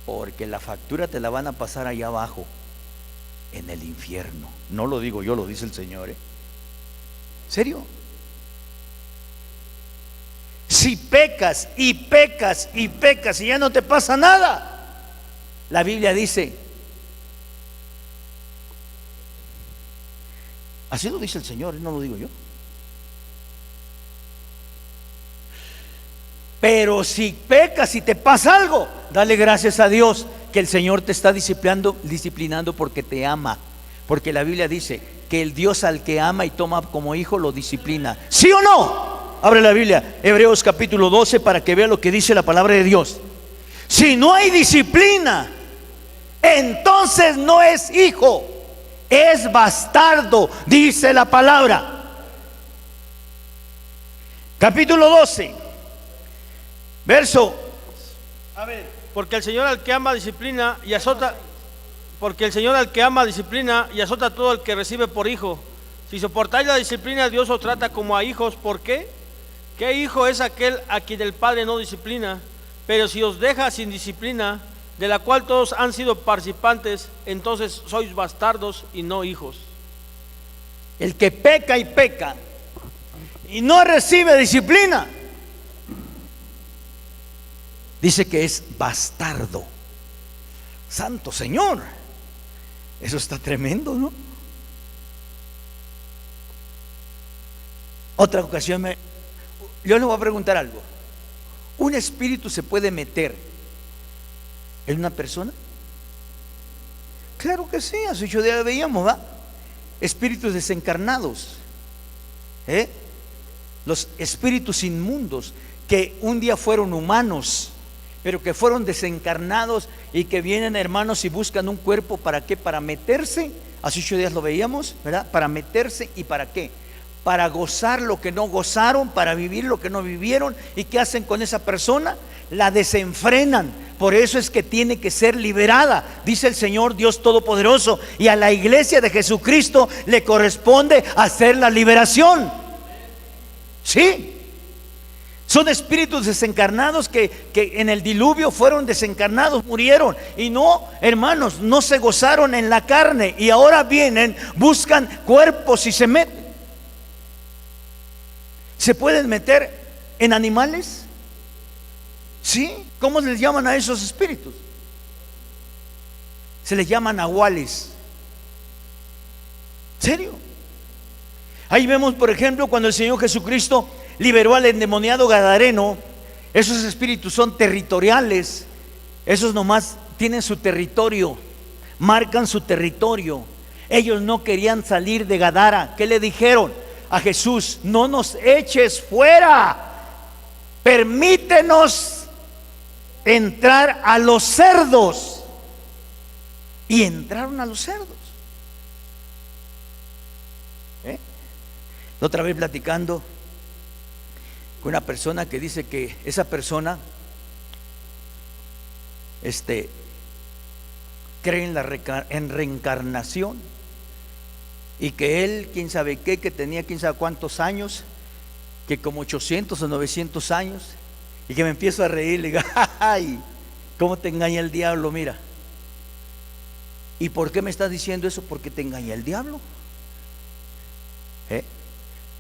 porque la factura te la van a pasar allá abajo, en el infierno. No lo digo yo, lo dice el Señor. ¿Serio? Si pecas y pecas y pecas y ya no te pasa nada, la Biblia dice, así lo dice el Señor, no lo digo yo. Pero si pecas y te pasa algo, dale gracias a Dios que el Señor te está disciplinando porque te ama. Porque la Biblia dice que el Dios al que ama y toma como hijo lo disciplina. ¿Sí o no? Abre la Biblia, Hebreos capítulo 12, para que vea lo que dice la palabra de Dios. Si no hay disciplina, entonces no es hijo, es bastardo, dice la palabra. Capítulo 12, verso, a ver, porque el Señor al que ama disciplina y azota, porque el Señor al que ama disciplina y azota a todo el que recibe por hijo. Si soportáis la disciplina, Dios os trata como a hijos. ¿Por qué? ¿Qué hijo es aquel a quien el Padre no disciplina? Pero si os deja sin disciplina, de la cual todos han sido participantes, entonces sois bastardos y no hijos. el que peca y peca y no recibe disciplina, dice que es bastardo. Santo Señor, eso está tremendo, ¿no? Otra ocasión yo le voy a preguntar algo. ¿Un espíritu se puede meter en una persona? Claro que sí, hace 8 días veíamos, ¿va? Espíritus desencarnados, los espíritus inmundos que un día fueron humanos, pero que fueron desencarnados y que vienen, hermanos, y buscan un cuerpo. ¿Para qué? Para meterse. Hace 8 días lo veíamos, ¿verdad? Para meterse. ¿Y para qué? Para gozar lo que no gozaron, para vivir lo que no vivieron. ¿Y qué hacen con esa persona? La desenfrenan. Por eso es que tiene que ser liberada, dice el Señor Dios Todopoderoso. Y a la iglesia de Jesucristo le corresponde hacer la liberación. ¿Sí? Son espíritus desencarnados que en el diluvio fueron desencarnados, murieron. Y no, hermanos, no se gozaron en la carne. Y ahora vienen, buscan cuerpos y se meten. ¿Se pueden meter en animales? ¿Sí? ¿Cómo les llaman a esos espíritus? Se les llaman nahuales. serio? Ahí vemos, por ejemplo, cuando el Señor Jesucristo liberó al endemoniado gadareno. Esos espíritus son territoriales. Esos nomás tienen su territorio, marcan su territorio. Ellos no querían salir de Gadara. ¿Qué le dijeron a Jesús? No nos eches fuera, permítenos entrar a los cerdos. Y entraron a los cerdos. La otra vez platicando con una persona que dice que esa persona cree en reencarnación, y que él, quién sabe qué, que tenía quién sabe cuántos años, que como 800 o 900 años, y que me empiezo a reír, le digo, ay, ¿cómo te engaña el diablo? Mira. ¿Y por qué me estás diciendo eso? Porque te engaña el diablo.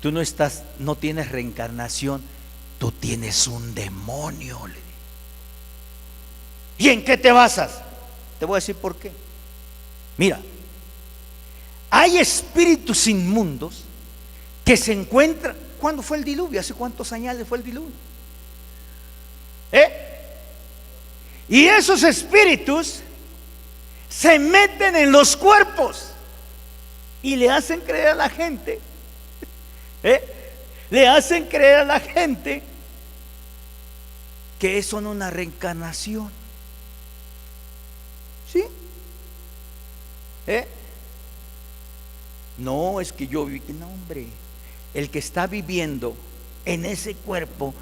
Tú no tienes reencarnación, tú tienes un demonio. Le digo. ¿Y en qué te basas? Te voy a decir por qué. Mira, hay espíritus inmundos que se encuentran. ¿Cuándo fue el diluvio? ¿Hace cuántos años fue el diluvio? Y esos espíritus se meten en los cuerpos y le hacen creer a la gente, le hacen creer a la gente que son una reencarnación. ¿Sí? No, es que yo viví. No, hombre, el que está viviendo en ese cuerpo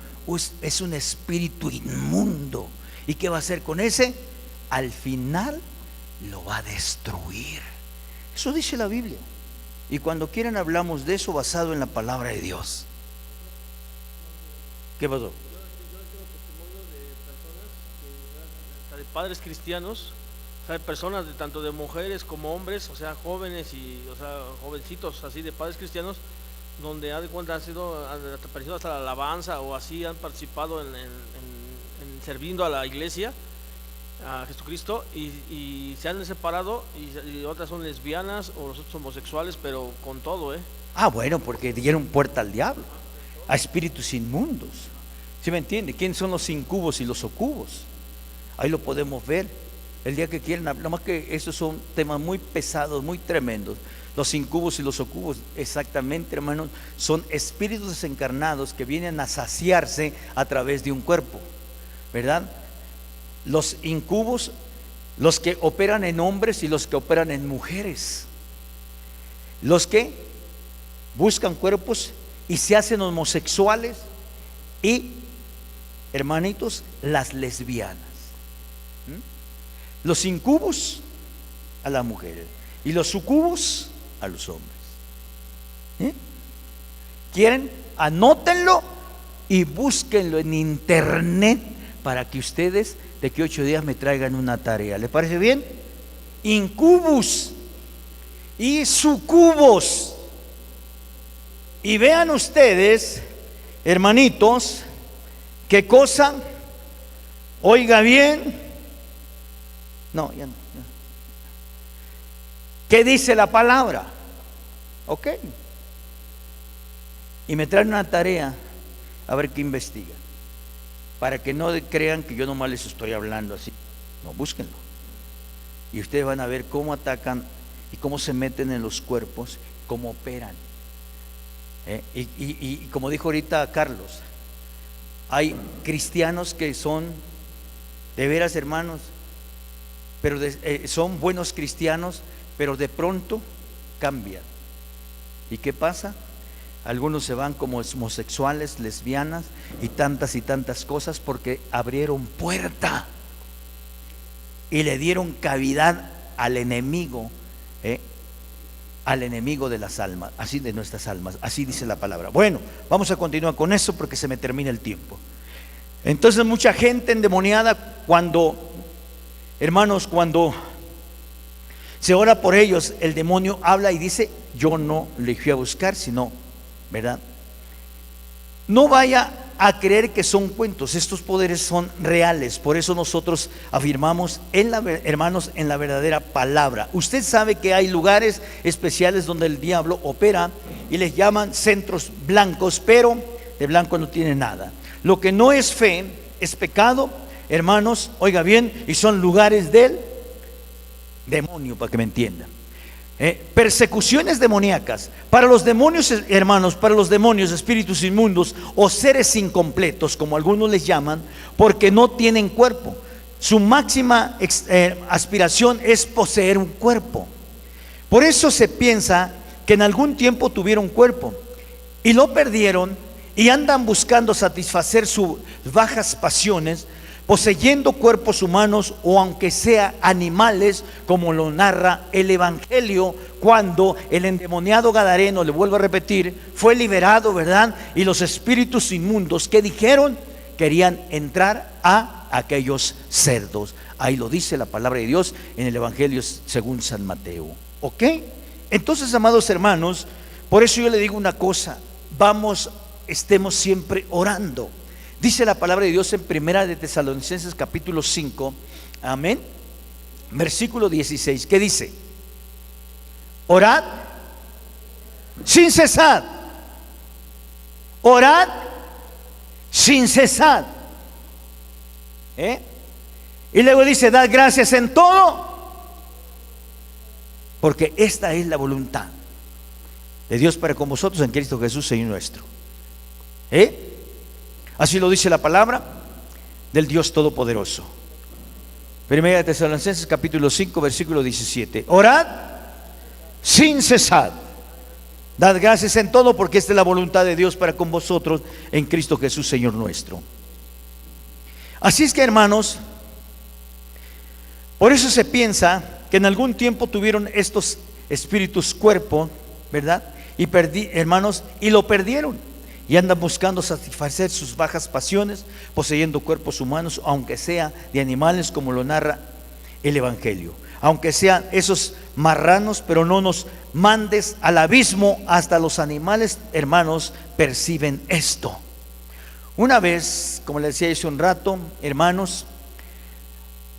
es un espíritu inmundo. ¿Y qué va a hacer con ese? Al final lo va a destruir. Eso dice la Biblia. Y cuando quieran hablamos de eso basado en la palabra de Dios. ¿Qué pasó? Yo tengo testimonio de personas, de padres cristianos, o sea, personas tanto de mujeres como hombres, o sea, jóvenes y, o sea, jovencitos así de padres cristianos, donde haz de cuenta han aparecido hasta la alabanza o así han participado en sirviendo a la iglesia, a Jesucristo, y se han separado, y otras son lesbianas o los otros homosexuales, pero con todo, Bueno, porque dieron puerta al diablo, a espíritus inmundos. ¿Sí me entiende? ¿Quiénes son los incubos y los ocubos? Ahí lo podemos ver el día que quieran hablar. Nomás que esos son temas muy pesados, muy tremendos. Los incubos y los ocubos, exactamente, hermanos, son espíritus desencarnados que vienen a saciarse a través de un cuerpo, ¿verdad? Los incubos, los que operan en hombres y los que operan en mujeres, los que buscan cuerpos y se hacen homosexuales, y, hermanitos, las lesbianas. Los incubos a las mujeres y los sucubos a los hombres. ¿Quieren? Anótenlo y búsquenlo en internet para que ustedes de que 8 días me traigan una tarea. ¿Les parece bien? Incubus y sucubos. Y vean ustedes, hermanitos, qué cosa. Oiga bien. No, ya no. ¿Qué dice la palabra? Ok. Y me traen una tarea a ver qué investiga, para que no crean que yo nomás les estoy hablando así. No, búsquenlo. Y ustedes van a ver cómo atacan y cómo se meten en los cuerpos, cómo operan. Y como dijo ahorita Carlos, hay cristianos que son de veras, hermanos, pero son buenos cristianos, pero de pronto cambian. ¿Y qué pasa? Algunos se van como homosexuales, lesbianas y tantas cosas, porque abrieron puerta y le dieron cavidad al enemigo de las almas, así de nuestras almas, así dice la palabra. Bueno, vamos a continuar con eso porque se me termina el tiempo. Entonces mucha gente endemoniada, cuando, hermanos, cuando se ora por ellos, el demonio habla y dice: yo no le fui a buscar, sino, ¿verdad? No vaya a creer que son cuentos. Estos poderes son reales. Por eso nosotros afirmamos, hermanos, en la verdadera palabra. Usted sabe que hay lugares especiales donde el diablo opera y les llaman centros blancos, pero de blanco no tiene nada. Lo que no es fe es pecado, hermanos, oiga bien, y son lugares del demonio, para que me entiendan. Persecuciones demoníacas para los demonios, hermanos, para los demonios, espíritus inmundos o seres incompletos, como algunos les llaman, porque no tienen cuerpo. Su máxima aspiración es poseer un cuerpo. Por eso se piensa que en algún tiempo tuvieron cuerpo y lo perdieron y andan buscando satisfacer sus bajas pasiones, poseyendo cuerpos humanos o aunque sea animales, como lo narra el Evangelio, cuando el endemoniado gadareno, le vuelvo a repetir, fue liberado, ¿verdad? Y los espíritus inmundos, ¿qué dijeron? Querían entrar a aquellos cerdos. Ahí lo dice la palabra de Dios en el Evangelio según San Mateo. ¿Ok? Entonces, amados hermanos, por eso yo le digo una cosa: estemos siempre orando. Dice la palabra de Dios en Primera de Tesalonicenses capítulo 5, amén, versículo 16, ¿qué dice? Orad sin cesar. Orad sin cesar. Y luego dice: dad gracias en todo, porque esta es la voluntad de Dios para con vosotros en Cristo Jesús, Señor nuestro. Así lo dice la palabra del Dios Todopoderoso. Primera de Tesalonicenses capítulo 5 versículo 17. Orad sin cesar. Dad gracias en todo, porque esta es la voluntad de Dios para con vosotros en Cristo Jesús, Señor nuestro. Así es que, hermanos, por eso se piensa que en algún tiempo tuvieron estos espíritus cuerpo, ¿verdad? Hermanos, y lo perdieron. Y andan buscando satisfacer sus bajas pasiones, poseyendo cuerpos humanos, aunque sea de animales, como lo narra el Evangelio. Aunque sean esos marranos, pero no nos mandes al abismo. Hasta los animales, hermanos, perciben esto. Una vez, como les decía hace un rato, hermanos,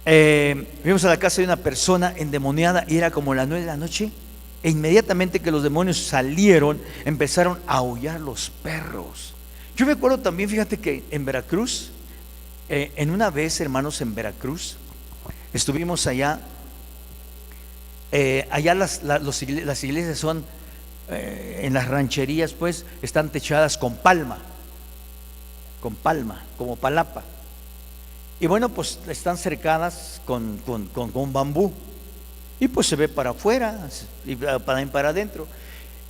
fuimos a la casa de una persona endemoniada y era como las 9 de la noche. E inmediatamente que los demonios salieron, empezaron a aullar los perros. Yo me acuerdo también, fíjate que en Veracruz, en una vez, hermanos, en Veracruz, estuvimos allá. Allá las iglesias son, en las rancherías, pues, están techadas con palma, como palapa. Y bueno, pues están cercadas con bambú. Y pues se ve para afuera y para adentro.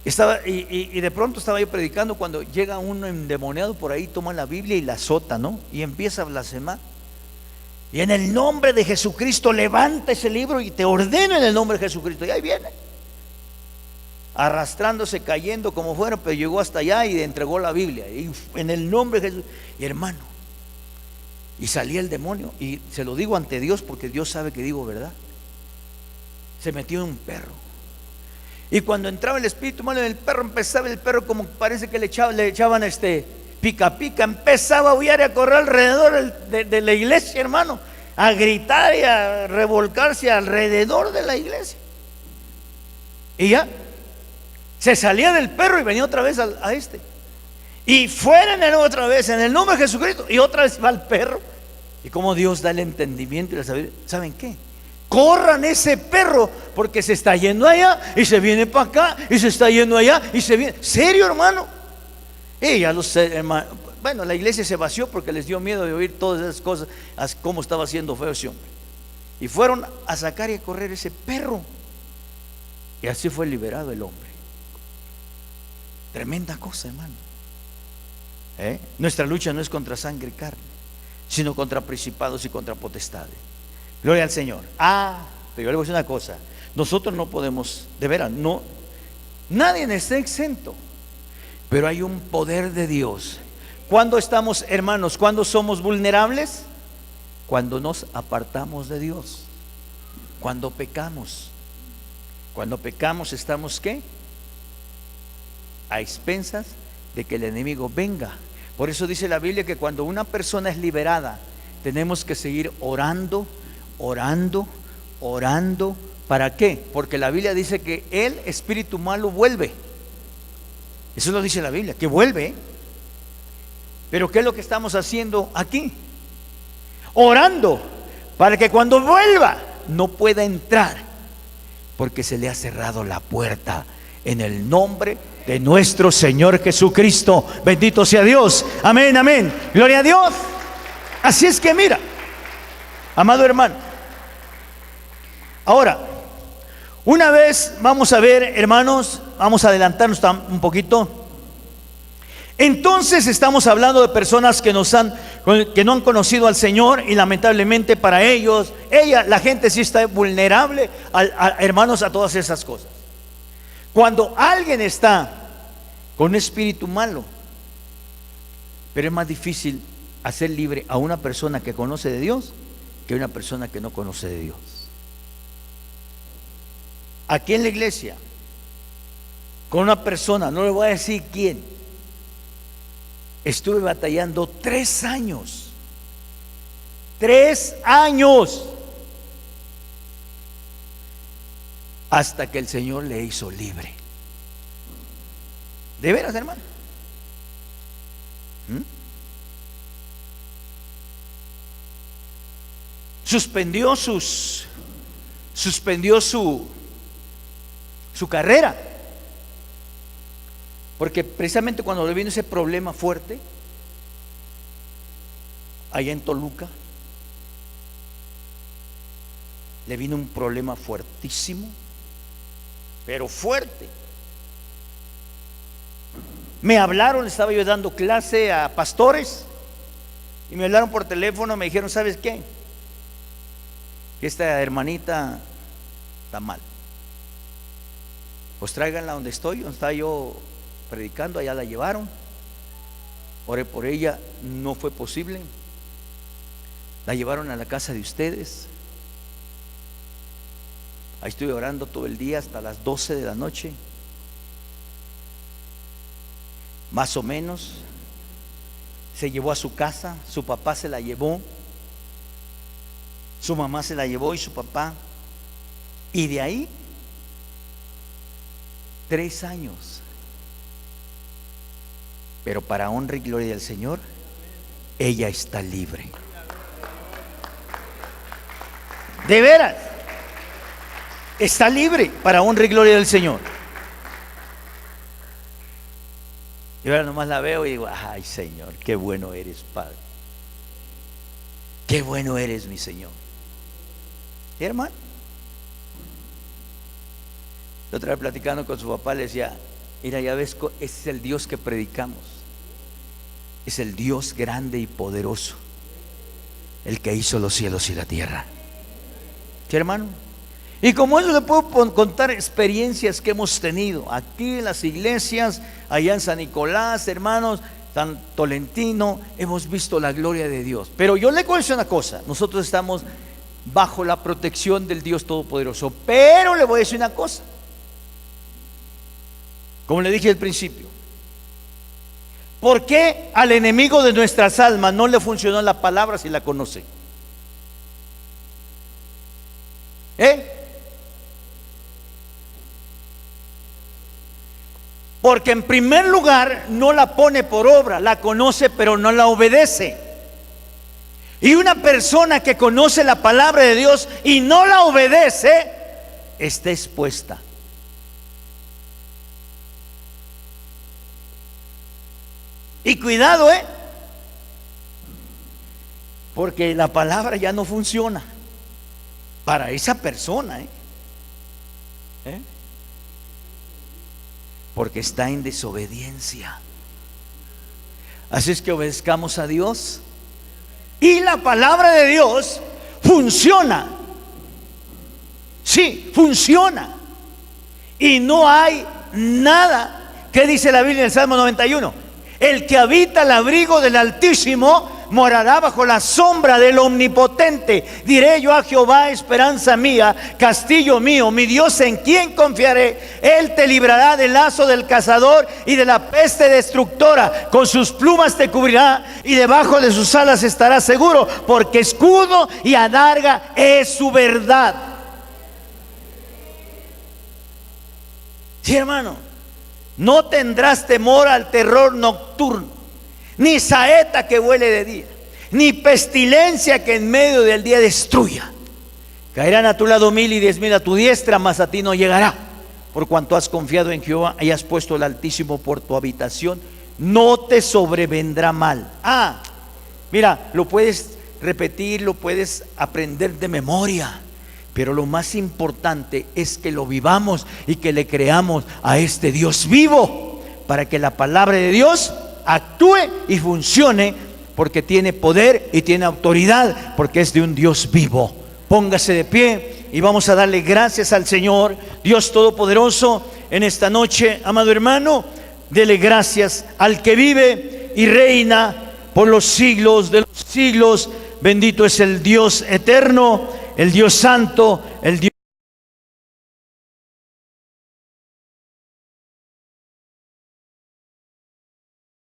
Y de pronto estaba yo predicando cuando llega uno endemoniado por ahí, toma la Biblia y la azota, ¿no? Y empieza a blasfemar. Y en el nombre de Jesucristo, levanta ese libro y te ordeno en el nombre de Jesucristo. Y ahí viene, arrastrándose, cayendo como fuera, pero llegó hasta allá y entregó la Biblia. Y en el nombre de Jesús. Y hermano, y salía el demonio. Y se lo digo ante Dios, porque Dios sabe que digo verdad. Se metió en un perro. Y cuando entraba el espíritu malo en el perro, empezaba el perro, como parece que le echaban pica pica, empezaba a aullar y a correr alrededor de la iglesia, hermano, a gritar y a revolcarse alrededor de la iglesia. Y ya se salía del perro y venía otra vez a este. Y fuera en él otra vez, en el nombre de Jesucristo, y otra vez va el perro. Y como Dios da el entendimiento y la sabiduría. ¿Saben qué? Corran ese perro, porque se está yendo allá y se viene para acá y se está yendo allá y se viene. ¿Serio, hermano? Y ya los hermanos, bueno, la iglesia se vació porque les dio miedo de oír todas esas cosas, cómo estaba haciendo feo ese hombre. Y fueron a sacar y a correr ese perro. Y así fue liberado el hombre. Tremenda cosa, hermano. Nuestra lucha no es contra sangre y carne, sino contra principados y contra potestades. Gloria al Señor. Pero yo le voy a decir una cosa: nosotros no podemos, de veras, no, nadie está exento, pero hay un poder de Dios. ¿Cuándo estamos, hermanos? ¿Cuándo somos vulnerables? Cuando nos apartamos de Dios, cuando pecamos. Cuando pecamos, estamos ¿qué? A expensas de que el enemigo venga, Por eso dice la Biblia que cuando una persona es liberada, tenemos que seguir orando, orando, orando. ¿Para qué? Porque la Biblia dice que el espíritu malo vuelve. Eso lo dice la Biblia, que vuelve. Pero ¿qué es lo que estamos haciendo aquí? Orando para que cuando vuelva no pueda entrar, porque se le ha cerrado la puerta en el nombre de nuestro Señor Jesucristo. Bendito sea Dios. Amén, amén. Gloria a Dios. Así es que mira, amado hermano, ahora, una vez vamos a ver, hermanos, vamos a adelantarnos un poquito. Entonces estamos hablando de personas que no han conocido al Señor, y lamentablemente para ellos, la gente sí está vulnerable, hermanos, a todas esas cosas. Cuando alguien está con un espíritu malo, pero es más difícil hacer libre a una persona que conoce de Dios que a una persona que no conoce de Dios. Aquí en la iglesia, con una persona, no le voy a decir quién, estuve batallando 3 años. 3 años. Hasta que el Señor le hizo libre. ¿De veras, hermano? Suspendió su carrera, porque precisamente cuando le vino ese problema fuerte allá en Toluca, le vino un problema fuertísimo, pero fuerte. Me hablaron, estaba yo dando clase a pastores, y me hablaron por teléfono, me dijeron: ¿sabes qué? Que esta hermanita está mal. Pues tráiganla donde estaba yo predicando. Allá la llevaron, oré por ella, no fue posible. La llevaron a la casa de ustedes. Ahí estuve orando todo el día hasta las 12 de la noche, más o menos. Se llevó a su casa, su papá se la llevó, su mamá se la llevó y su papá, y de ahí 3 años. Pero para honra y gloria del Señor, ella está libre. De veras, está libre para honra y gloria del Señor. Y ahora nomás la veo y digo: ay, Señor, qué bueno eres, Padre. Qué bueno eres, mi Señor. ¿Sí, hermano? La otra vez platicando con su papá, le decía: mira, ya ves, ese es el Dios que predicamos. Es el Dios grande y poderoso, el que hizo los cielos y la tierra. ¿Sí, hermano? Y como eso le puedo contar experiencias que hemos tenido aquí en las iglesias, allá en San Nicolás, hermanos, San Tolentino, hemos visto la gloria de Dios. Pero yo le voy a decir una cosa: nosotros estamos bajo la protección del Dios Todopoderoso. Pero le voy a decir una cosa, como le dije al principio: ¿por qué al enemigo de nuestras almas no le funcionó la palabra si la conoce? Porque en primer lugar no la pone por obra, la conoce pero no la obedece. Y una persona que conoce la palabra de Dios y no la obedece, está expuesta. Y cuidado, porque la palabra ya no funciona para esa persona, porque está en desobediencia. Así es que obedezcamos a Dios, y la palabra de Dios funciona. Sí, funciona. Y no hay nada. ¿Qué dice la Biblia en el Salmo 91? El que habita al abrigo del Altísimo morará bajo la sombra del Omnipotente. Diré yo a Jehová, esperanza mía, castillo mío, mi Dios en quien confiaré. Él te librará del lazo del cazador y de la peste destructora. Con sus plumas te cubrirá y debajo de sus alas estarás seguro, porque escudo y adarga es su verdad. Sí, hermano, no tendrás temor al terror nocturno, ni saeta que huele de día, ni pestilencia que en medio del día destruya. Caerán a tu lado 1000 y 10,000 a tu diestra, mas a ti no llegará. Por cuanto has confiado en Jehová y has puesto el Altísimo por tu habitación, no te sobrevendrá mal. Mira, lo puedes repetir, lo puedes aprender de memoria, pero lo más importante es que lo vivamos y que le creamos a este Dios vivo, para que la palabra de Dios actúe y funcione, porque tiene poder y tiene autoridad, porque es de un Dios vivo. Póngase de pie y vamos a darle gracias al Señor, Dios Todopoderoso, en esta noche, amado hermano. Dele gracias al que vive y reina por los siglos de los siglos. Bendito es el Dios eterno, el Dios santo, el Dios